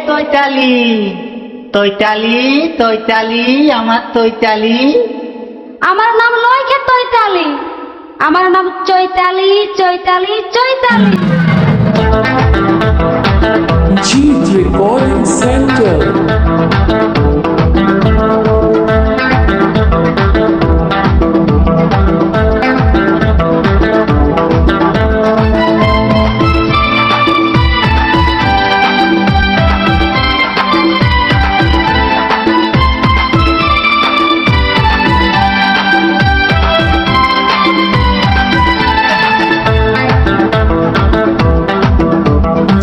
তৈতালি তৈতালি তৈতালি আমার তৈতালি। আমার নাম লয়কে তৈতালি, আমার নাম Chaitali Chaitali Chaitali. Cheat Recording Center.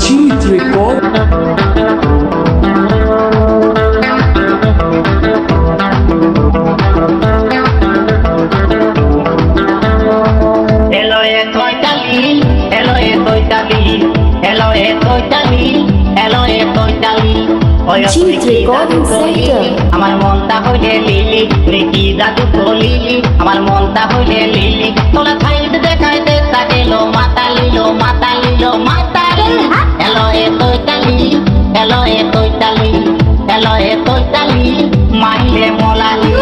Cheat Record. Hello এ তৈতালি, hello এ তৈতালি, hello এ তৈতালি, hello এ তৈতালি। ওই Cheat Recording Center. আমার মনটা হইলে লিলি, তুই কি জাদু করলিলি, আমার মনটা হইলে লিলি। তোলা সাইড দেখাইতে থাকেলো মাতালিলো মাতালিলো মাতালি। hello এ তৈতালি, hello এ তৈতালি, hello এ তৈতালি, মাইলে মোলালি।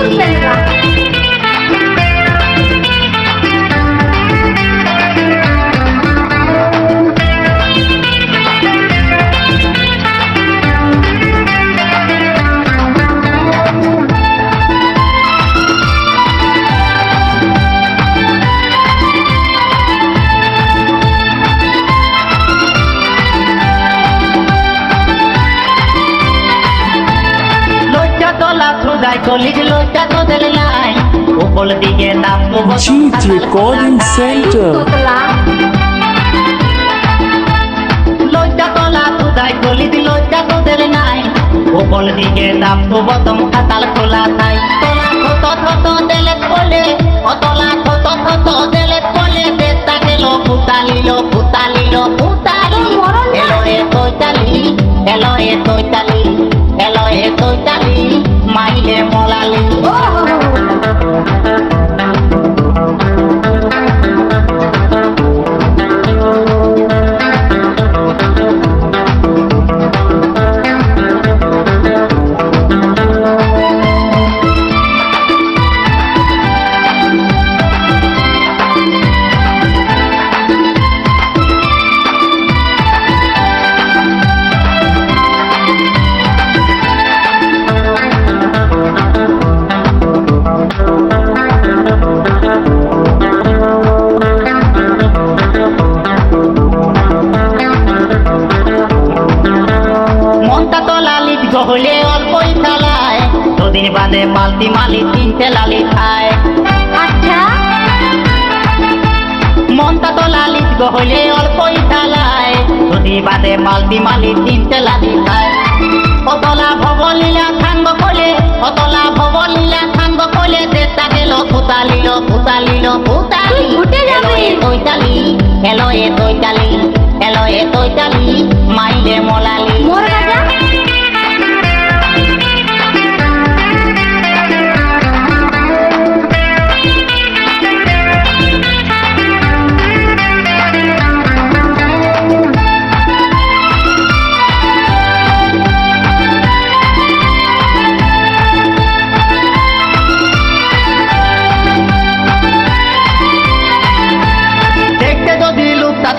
কলিজ লইটা তোদের নাই উপর দিকে নামবো Cheat Recording Center. লইটা তোলা তুদাই কলিজ লইটা তোদের নাই উপর দিকে নামবো বতম খাতাল খোলা থাই। তোলা খত খত দেলে কোলে অতলা খত খত দেলে কোলে দেতা গেল ফুতালিলো ফুতালিলো ফুতালি। এলো এ তৈতালি, এলো এ তৈতালি, এলো এ তৈতালি, মাইলে মোলালি। হলে অল্পই চালায় দুদিন বাদে মালতি মালি তিনটে লালি খায়। আচ্ছা মনটা তো লালিত হলে অল্পই চালায় দুদিন বাদে মালতি মালি তিনটে লালি খায়। অতলা ভবলীলা খাঙ্গ কলে অতলা ভবলীলা খাঙ্গ কলে দেতা গেল ফুতালিলো ফুতালিলো ফুতালি। এলো এ তৈতালি, এলো এ তৈতালি, এলো এ তৈতালি, মাইলে মোলালি। মোর রাজা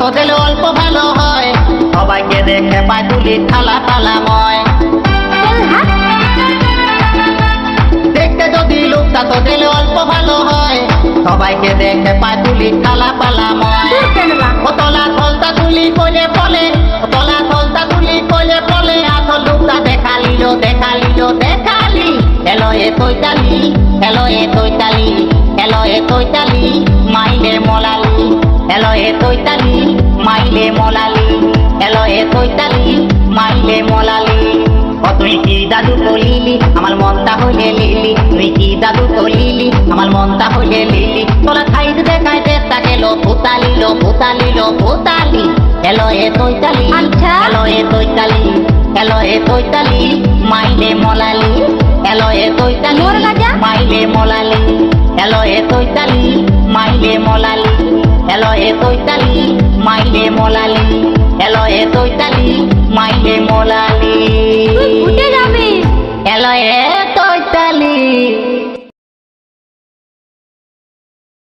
তোদের অল্প ভালো হয় সবাইকে দেখে পায় তুলি থালা থালাময়। দেখতে যদি লোকটা তোদের অল্প ভালো হয় সবাইকে দেখে পায় তুলি থালা পালাময়। তলা থলতা তুলি কইলে বলে তলা থলতা তুলি কইলে বলে আসল লোকটা দেখালিলো দেখালিলো দেখালি। এলো এ তৈতালি, এলো এ তৈতালি, এলো এ তৈতালি, মাইলে মোলালি। এলো এ তৈতালি, মাইলে মোলালি, এলো এ তৈতালি, মাইলে মোলালি। ও তুই কি জাদু করলিলি আমার মনটা হইলে লিলি, তুই কি জাদু করলিলি আমার মনটা হইলে লিলি। তোরা সাইড দেখাইতে থাকেলো ফুতালিলো ফুতালিলো ফুতালি। এলো এ তৈতালি, এলো এ তৈতালি, এলো এ তৈতালি, মাইলে মোলালি। এলো এ তৈতালি, মাইলে মোলালি, এলো এ তৈতালি, মাইলে মোলালি। এলো এ তৈতালি, মাইলে মোলালি, এলো এ তৈতালি, মাইলে মোলালি।